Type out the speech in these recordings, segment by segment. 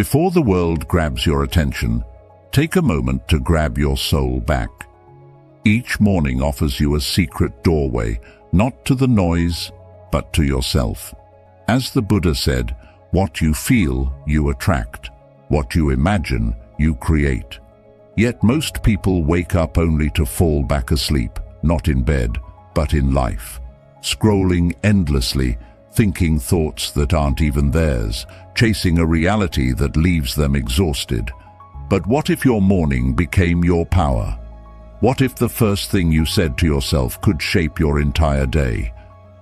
Before the world grabs your attention, take a moment to grab your soul back. Each morning offers you a secret doorway, not to the noise, but to yourself. As the Buddha said, what you feel, you attract. What you imagine, you create. Yet most people wake up only to fall back asleep, not in bed, but in life. Scrolling endlessly, thinking thoughts that aren't even theirs, chasing a reality that leaves them exhausted. But what if your morning became your power? What if the first thing you said to yourself could shape your entire day?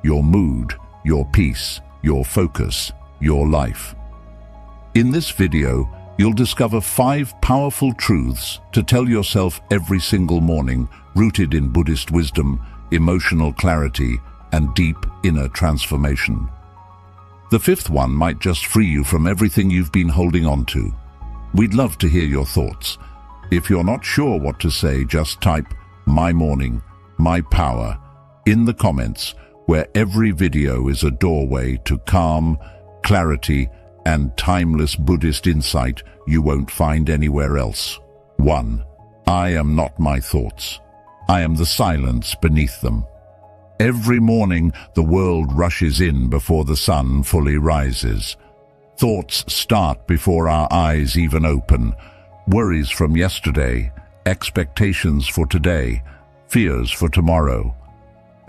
Your mood, your peace, your focus, your life. In this video, you'll discover 5 powerful truths to tell yourself every single morning, rooted in Buddhist wisdom, emotional clarity, and deep inner transformation. The 5th one might just free you from everything you've been holding on to. We'd love to hear your thoughts. If you're not sure what to say, just type "My Morning, My Power" in the comments, where every video is a doorway to calm, clarity, and timeless Buddhist insight you won't find anywhere else. 1. I am not my thoughts. I am the silence beneath them. Every morning, the world rushes in before the sun fully rises. Thoughts start before our eyes even open. Worries from yesterday, expectations for today, fears for tomorrow.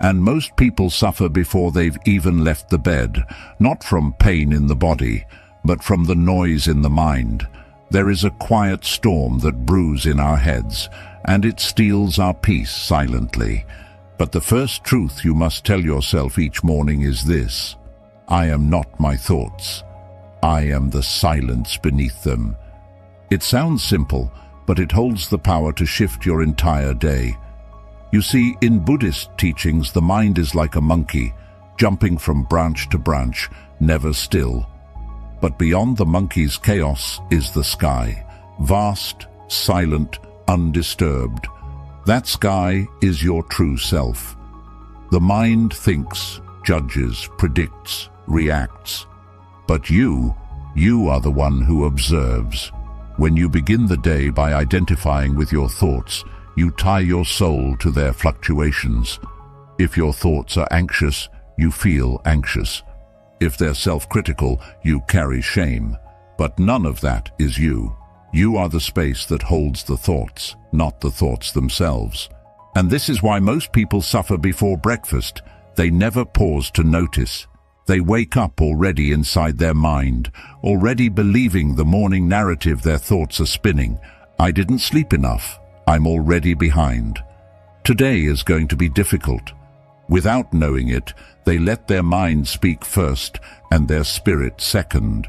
And most people suffer before they've even left the bed, not from pain in the body, but from the noise in the mind. There is a quiet storm that brews in our heads, and it steals our peace silently. But the first truth you must tell yourself each morning is this: I am not my thoughts. I am the silence beneath them. It sounds simple, but it holds the power to shift your entire day. You see, in Buddhist teachings, the mind is like a monkey, jumping from branch to branch, never still. But beyond the monkey's chaos is the sky, vast, silent, undisturbed. That sky is your true self. The mind thinks, judges, predicts, reacts. But you are the one who observes. When you begin the day by identifying with your thoughts, you tie your soul to their fluctuations. If your thoughts are anxious, you feel anxious. If they're self-critical, you carry shame. But none of that is you. You are the space that holds the thoughts, not the thoughts themselves. And this is why most people suffer before breakfast. They never pause to notice. They wake up already inside their mind, already believing the morning narrative their thoughts are spinning. I didn't sleep enough. I'm already behind. Today is going to be difficult. Without knowing it, they let their mind speak first and their spirit second.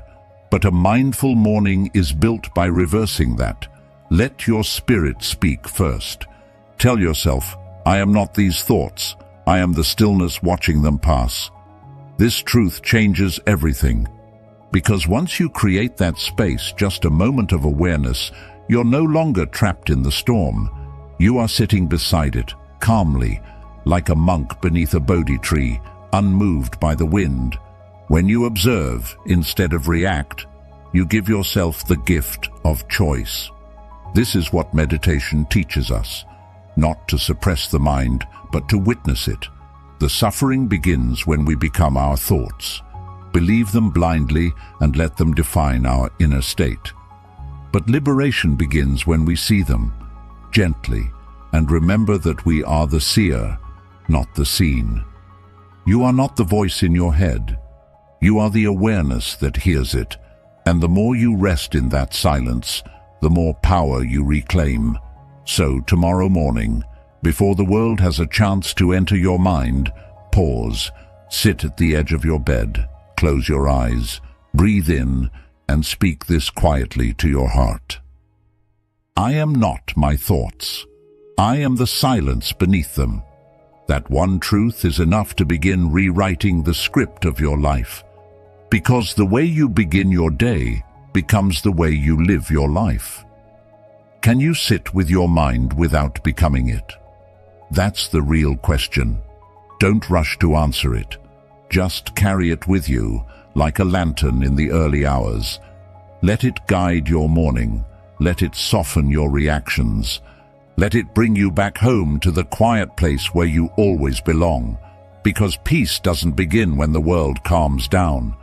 But a mindful morning is built by reversing that. Let your spirit speak first. Tell yourself, I am not these thoughts. I am the stillness watching them pass. This truth changes everything. Because once you create that space, just a moment of awareness, you're no longer trapped in the storm. You are sitting beside it, calmly, like a monk beneath a Bodhi tree, unmoved by the wind. When you observe instead of react, you give yourself the gift of choice. This is what meditation teaches us, not to suppress the mind, but to witness it. The suffering begins when we become our thoughts. Believe them blindly and let them define our inner state. But liberation begins when we see them, gently, and remember that we are the seer, not the seen. You are not the voice in your head. You are the awareness that hears it, and the more you rest in that silence, the more power you reclaim. So tomorrow morning, before the world has a chance to enter your mind, pause, sit at the edge of your bed, close your eyes, breathe in, and speak this quietly to your heart. I am not my thoughts. I am the silence beneath them. That one truth is enough to begin rewriting the script of your life. Because the way you begin your day becomes the way you live your life. Can you sit with your mind without becoming it? That's the real question. Don't rush to answer it. Just carry it with you, like a lantern in the early hours. Let it guide your morning. Let it soften your reactions. Let it bring you back home to the quiet place where you always belong. Because peace doesn't begin when the world calms down.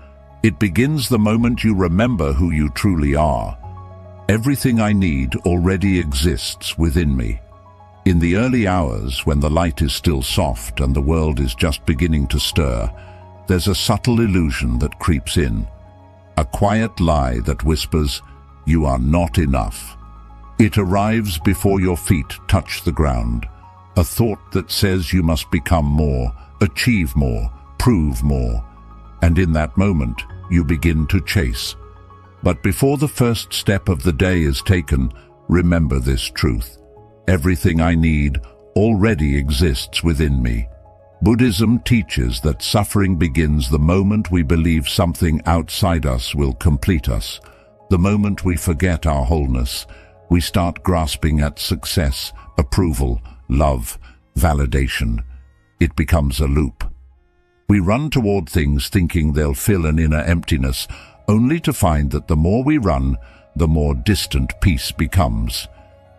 It begins the moment you remember who you truly are. Everything I need already exists within me. In the early hours, when the light is still soft and the world is just beginning to stir, there's a subtle illusion that creeps in. A quiet lie that whispers, "You are not enough." It arrives before your feet touch the ground. A thought that says you must become more, achieve more, prove more. And in that moment, you begin to chase. But before the first step of the day is taken, remember this truth. Everything I need already exists within me. Buddhism teaches that suffering begins the moment we believe something outside us will complete us. The moment we forget our wholeness, we start grasping at success, approval, love, validation. It becomes a loop. We run toward things thinking they'll fill an inner emptiness, only to find that the more we run, the more distant peace becomes.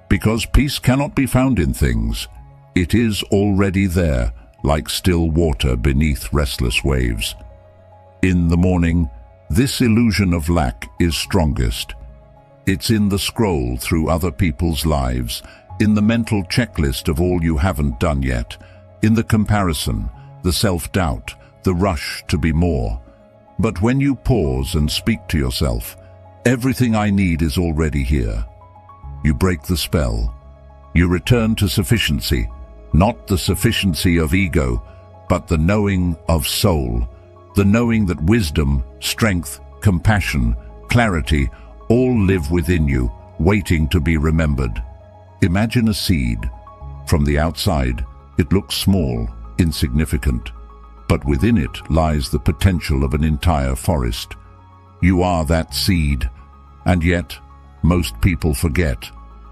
Because peace cannot be found in things. It is already there, like still water beneath restless waves. In the morning, this illusion of lack is strongest. It's in the scroll through other people's lives, in the mental checklist of all you haven't done yet, in the comparison, the self-doubt, the rush to be more. But when you pause and speak to yourself, everything I need is already here. You break the spell. You return to sufficiency, not the sufficiency of ego, but the knowing of soul, the knowing that wisdom, strength, compassion, clarity all live within you, waiting to be remembered. Imagine a seed. From the outside, it looks small, insignificant, but within it lies the potential of an entire forest. You are that seed, and yet most people forget.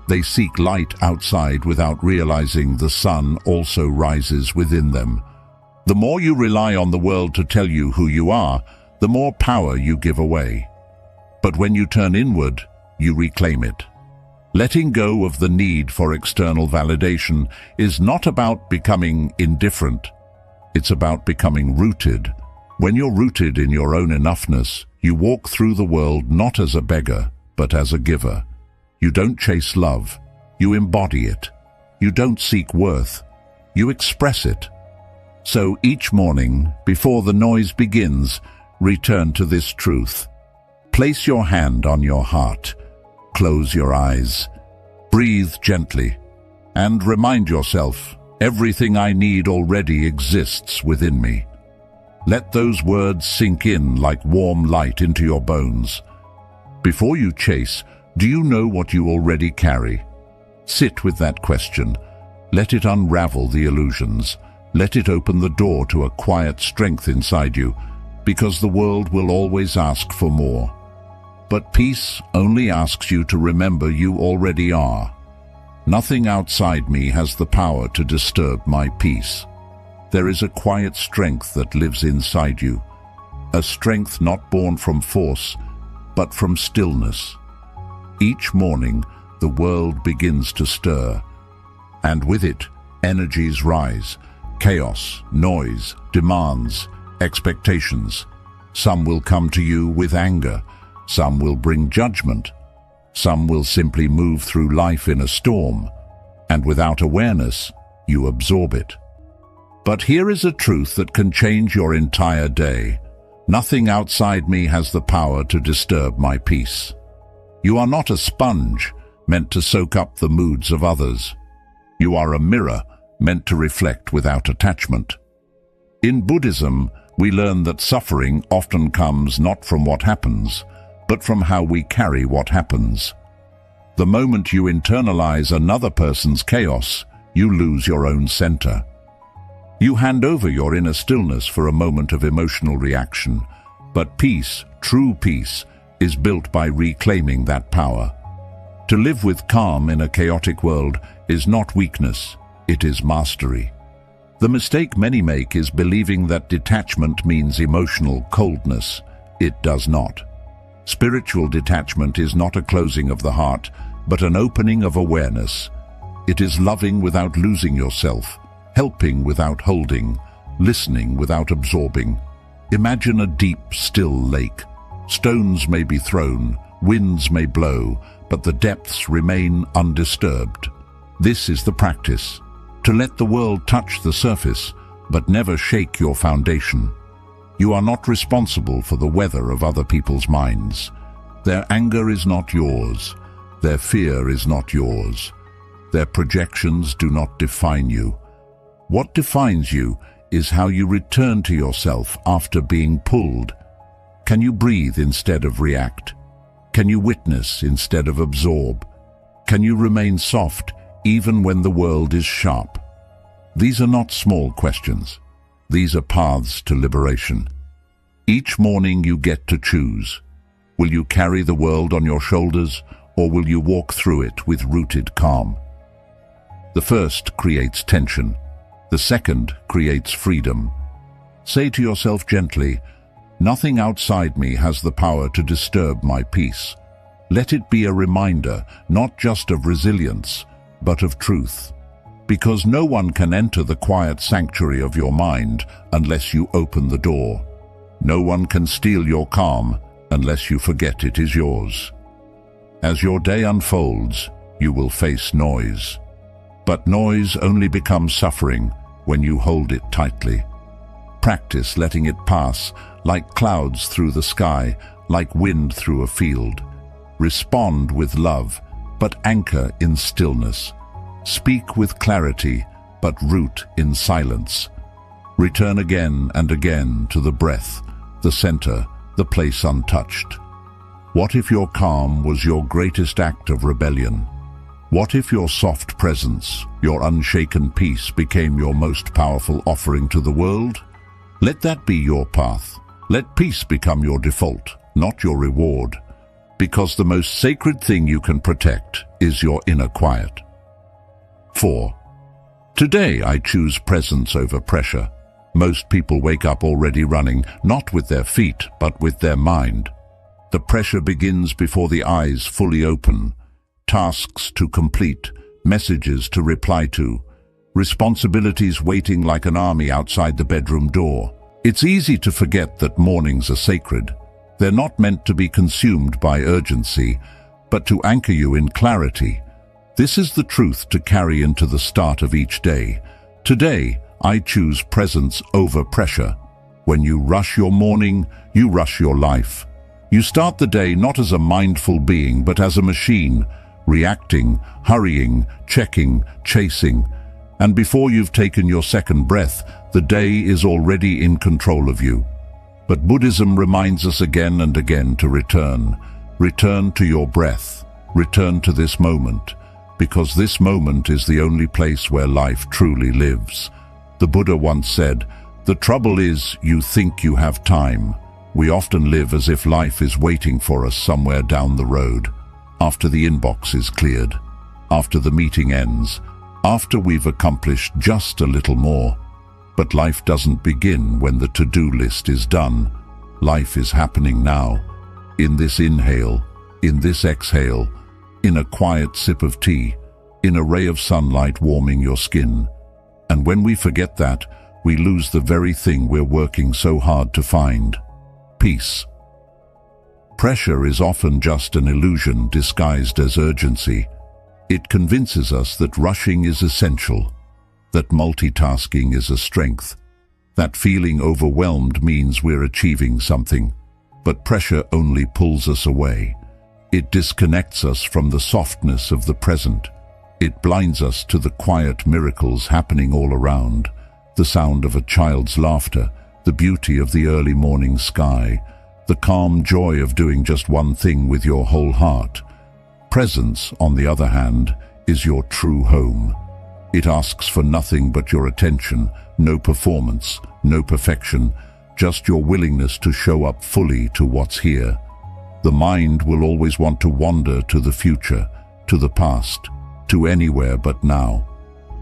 They seek light outside without realizing the sun also rises within them. The more you rely on the world to tell you who you are, the more power you give away. But when you turn inward, you reclaim it. Letting go of the need for external validation is not about becoming indifferent. It's about becoming rooted. When you're rooted in your own enoughness, you walk through the world not as a beggar, but as a giver. You don't chase love, you embody it. You don't seek worth, you express it. So each morning, before the noise begins, return to this truth. Place your hand on your heart, close your eyes, breathe gently, and remind yourself, everything I need already exists within me. Let those words sink in like warm light into your bones. Before you chase, do you know what you already carry? Sit with that question. Let it unravel the illusions. Let it open the door to a quiet strength inside you, because the world will always ask for more. But peace only asks you to remember you already are. Nothing outside me has the power to disturb my peace. There is a quiet strength that lives inside you, a strength not born from force, but from stillness. Each morning, the world begins to stir, and with it, energies rise, chaos, noise, demands, expectations. Some will come to you with anger, some will bring judgment, some will simply move through life in a storm, and without awareness, you absorb it. But here is a truth that can change your entire day. Nothing outside me has the power to disturb my peace. You are not a sponge meant to soak up the moods of others. You are a mirror meant to reflect without attachment. In Buddhism, we learn that suffering often comes not from what happens, but from how we carry what happens. The moment you internalize another person's chaos, you lose your own center. You hand over your inner stillness for a moment of emotional reaction, but peace, true peace, is built by reclaiming that power. To live with calm in a chaotic world is not weakness, it is mastery. The mistake many make is believing that detachment means emotional coldness. It does not. Spiritual detachment is not a closing of the heart, but an opening of awareness. It is loving without losing yourself, helping without holding, listening without absorbing. Imagine a deep, still lake. Stones may be thrown, winds may blow, but the depths remain undisturbed. This is the practice, to let the world touch the surface, but never shake your foundation. You are not responsible for the weather of other people's minds. Their anger is not yours. Their fear is not yours. Their projections do not define you. What defines you is how you return to yourself after being pulled. Can you breathe instead of react? Can you witness instead of absorb? Can you remain soft even when the world is sharp? These are not small questions. These are paths to liberation. Each morning you get to choose. Will you carry the world on your shoulders, or will you walk through it with rooted calm? The first creates tension. The second creates freedom. Say to yourself gently, "Nothing outside me has the power to disturb my peace." Let it be a reminder, not just of resilience, but of truth. Because no one can enter the quiet sanctuary of your mind unless you open the door. No one can steal your calm unless you forget it is yours. As your day unfolds, you will face noise. But noise only becomes suffering when you hold it tightly. Practice letting it pass, like clouds through the sky, like wind through a field. Respond with love, but anchor in stillness. Speak with clarity, but root in silence. Return again and again to the breath, the center, the place untouched. What if your calm was your greatest act of rebellion? What if your soft presence, your unshaken peace became your most powerful offering to the world? Let that be your path. Let peace become your default, not your reward. Because the most sacred thing you can protect is your inner quiet. 4. Today I choose presence over pressure. Most people wake up already running, not with their feet, but with their mind. The pressure begins before the eyes fully open. Tasks to complete, messages to reply to, responsibilities waiting like an army outside the bedroom door. It's easy to forget that mornings are sacred. They're not meant to be consumed by urgency, but to anchor you in clarity. This is the truth to carry into the start of each day. Today, I choose presence over pressure. When you rush your morning, you rush your life. You start the day not as a mindful being, but as a machine, reacting, hurrying, checking, chasing. And before you've taken your second breath, the day is already in control of you. But Buddhism reminds us again and again to return. Return to your breath. Return to this moment. Because this moment is the only place where life truly lives. The Buddha once said, "The trouble is, you think you have time." We often live as if life is waiting for us somewhere down the road, after the inbox is cleared, after the meeting ends, after we've accomplished just a little more. But life doesn't begin when the to-do list is done. Life is happening now, in this inhale, in this exhale, in a quiet sip of tea, in a ray of sunlight warming your skin. And when we forget that, we lose the very thing we're working so hard to find: peace. Pressure is often just an illusion disguised as urgency. It convinces us that rushing is essential, that multitasking is a strength, that feeling overwhelmed means we're achieving something. But pressure only pulls us away. It disconnects us from the softness of the present. It blinds us to the quiet miracles happening all around, the sound of a child's laughter, the beauty of the early morning sky, the calm joy of doing just one thing with your whole heart. Presence, on the other hand, is your true home. It asks for nothing but your attention, no performance, no perfection, just your willingness to show up fully to what's here. The mind will always want to wander to the future, to the past, to anywhere but now.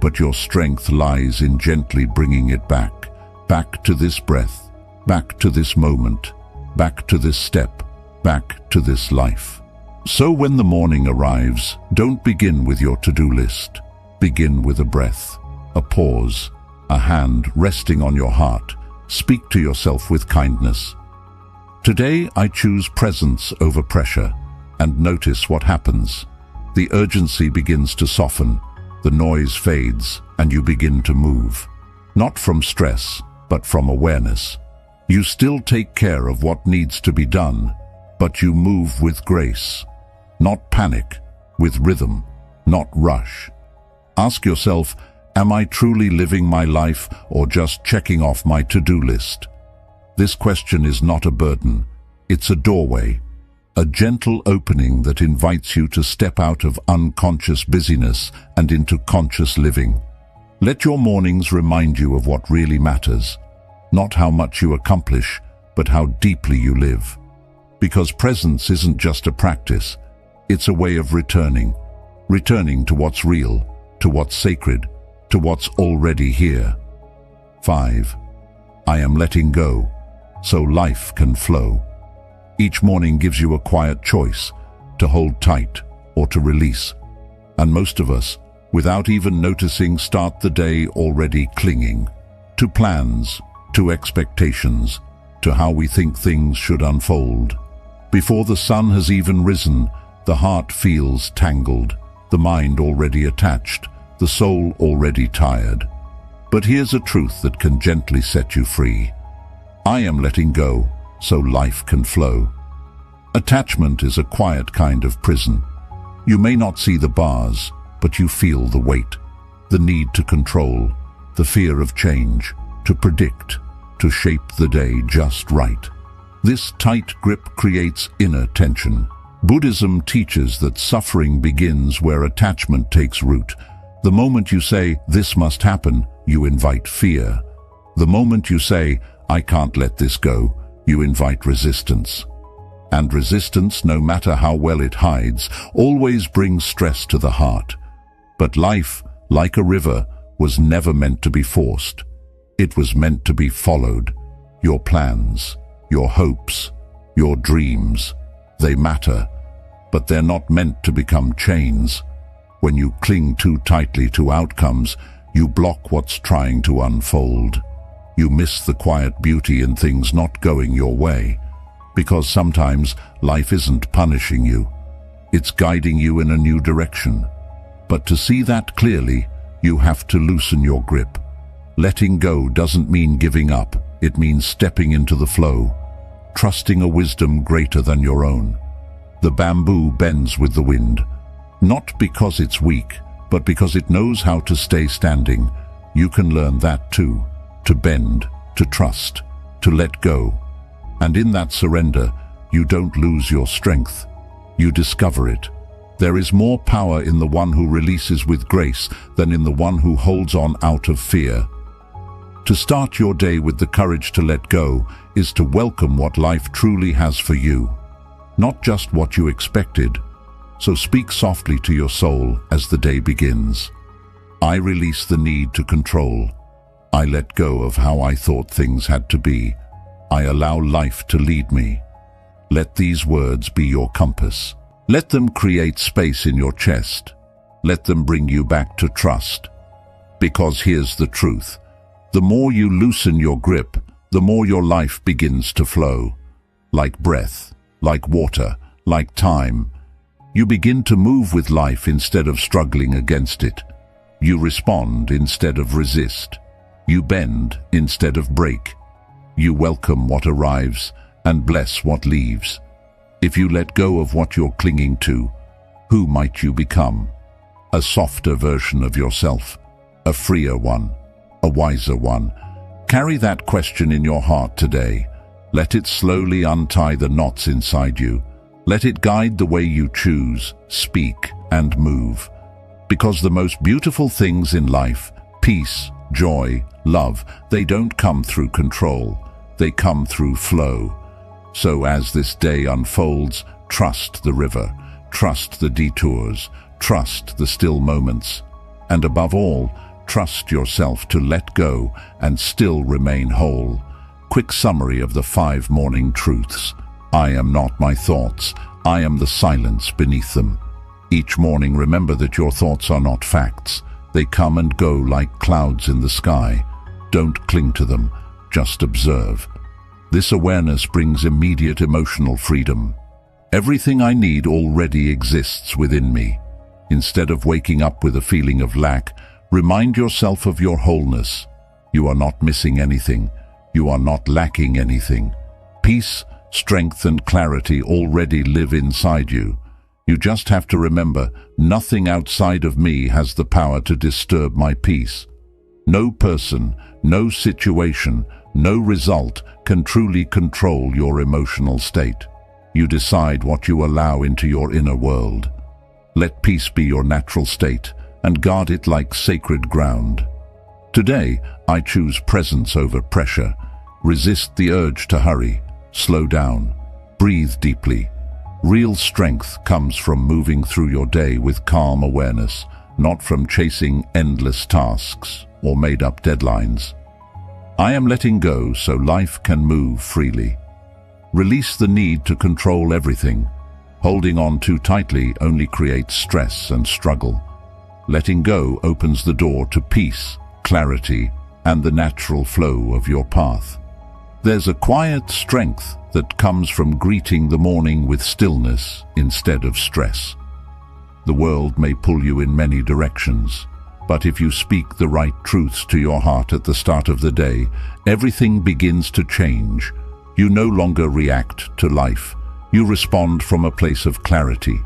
But your strength lies in gently bringing it back to this breath, back to this moment, back to this step, back to this life. So when the morning arrives, don't begin with your to-do list. Begin with a breath, a pause, a hand resting on your heart. Speak to yourself with kindness. Today I choose presence over pressure, and notice what happens. The urgency begins to soften, the noise fades, and you begin to move. Not from stress, but from awareness. You still take care of what needs to be done, but you move with grace. Not panic, with rhythm, not rush. Ask yourself, am I truly living my life or just checking off my to-do list? This question is not a burden, it's a doorway, a gentle opening that invites you to step out of unconscious busyness and into conscious living. Let your mornings remind you of what really matters, not how much you accomplish, but how deeply you live. Because presence isn't just a practice, it's a way of returning to what's real, to what's sacred, to what's already here. 5. I am letting go, so life can flow. Each morning gives you a quiet choice, to hold tight or to release. And most of us, without even noticing, start the day already clinging to plans, to expectations, to how we think things should unfold. Before the sun has even risen, the heart feels tangled, the mind already attached, the soul already tired. But here's a truth that can gently set you free. I am letting go, so life can flow. Attachment is a quiet kind of prison. You may not see the bars, but you feel the weight, the need to control, the fear of change, to predict, to shape the day just right. This tight grip creates inner tension. Buddhism teaches that suffering begins where attachment takes root. The moment you say, "This must happen," you invite fear. The moment you say, "I can't let this go," you invite resistance. And resistance, no matter how well it hides, always brings stress to the heart. But life, like a river, was never meant to be forced. It was meant to be followed. Your plans, your hopes, your dreams, they matter, but they're not meant to become chains. When you cling too tightly to outcomes, you block what's trying to unfold. You miss the quiet beauty in things not going your way, because sometimes life isn't punishing you. It's guiding you in a new direction. But to see that clearly, you have to loosen your grip. Letting go doesn't mean giving up. It means stepping into the flow, trusting a wisdom greater than your own. The bamboo bends with the wind, not because it's weak, but because it knows how to stay standing. You can learn that too, to bend, to trust, to let go. And in that surrender, you don't lose your strength. You discover it. There is more power in the one who releases with grace than in the one who holds on out of fear. To start your day with the courage to let go is to welcome what life truly has for you, not just what you expected. So speak softly to your soul as the day begins. I release the need to control. I let go of how I thought things had to be. I allow life to lead me. Let these words be your compass. Let them create space in your chest. Let them bring you back to trust. Because here's the truth. The more you loosen your grip, the more your life begins to flow. Like breath, like water, like time. You begin to move with life instead of struggling against it. You respond instead of resist. You bend instead of break. You welcome what arrives and bless what leaves. If you let go of what you're clinging to, who might you become? A softer version of yourself, a freer one, a wiser one. Carry that question in your heart today. Let it slowly untie the knots inside you. Let it guide the way you choose, speak, and move. Because the most beautiful things in life, peace, joy, love, they don't come through control. They come through flow. So as this day unfolds, trust the river, trust the detours, trust the still moments, and above all, trust yourself to let go and still remain whole. Quick summary of the 5 morning truths. I am not my thoughts. I am the silence beneath them. Each morning, remember that your thoughts are not facts. They come and go like clouds in the sky. Don't cling to them, just observe. This awareness brings immediate emotional freedom. Everything I need already exists within me. Instead of waking up with a feeling of lack, remind yourself of your wholeness. You are not missing anything. You are not lacking anything. Peace, strength, and clarity already live inside you. You just have to remember, nothing outside of me has the power to disturb my peace. No person, no situation, no result can truly control your emotional state. You decide what you allow into your inner world. Let peace be your natural state and guard it like sacred ground. Today, I choose presence over pressure. Resist the urge to hurry. Slow down. Breathe deeply. Real strength comes from moving through your day with calm awareness, not from chasing endless tasks or made-up deadlines. I am letting go so life can move freely. Release the need to control everything. Holding on too tightly only creates stress and struggle. Letting go opens the door to peace, clarity, and the natural flow of your path. There's a quiet strength that comes from greeting the morning with stillness instead of stress. The world may pull you in many directions, but if you speak the right truths to your heart at the start of the day, everything begins to change. You no longer react to life. You respond from a place of clarity.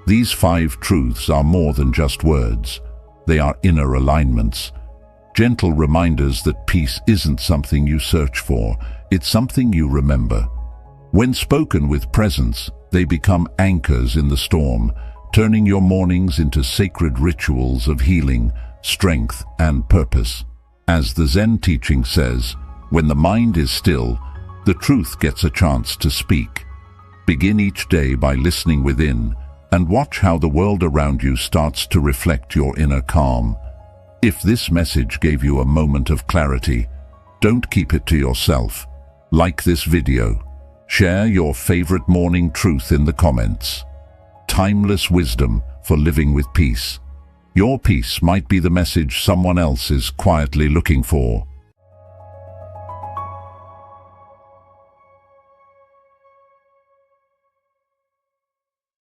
These 5 truths are more than just words. They are inner alignments. Gentle reminders that peace isn't something you search for, it's something you remember. When spoken with presence, they become anchors in the storm, turning your mornings into sacred rituals of healing, strength, and purpose. As the Zen teaching says, when the mind is still, the truth gets a chance to speak. Begin each day by listening within, and watch how the world around you starts to reflect your inner calm. If this message gave you a moment of clarity, don't keep it to yourself. Like this video. Share your favorite morning truth in the comments. Timeless wisdom for living with peace. Your peace might be the message someone else is quietly looking for.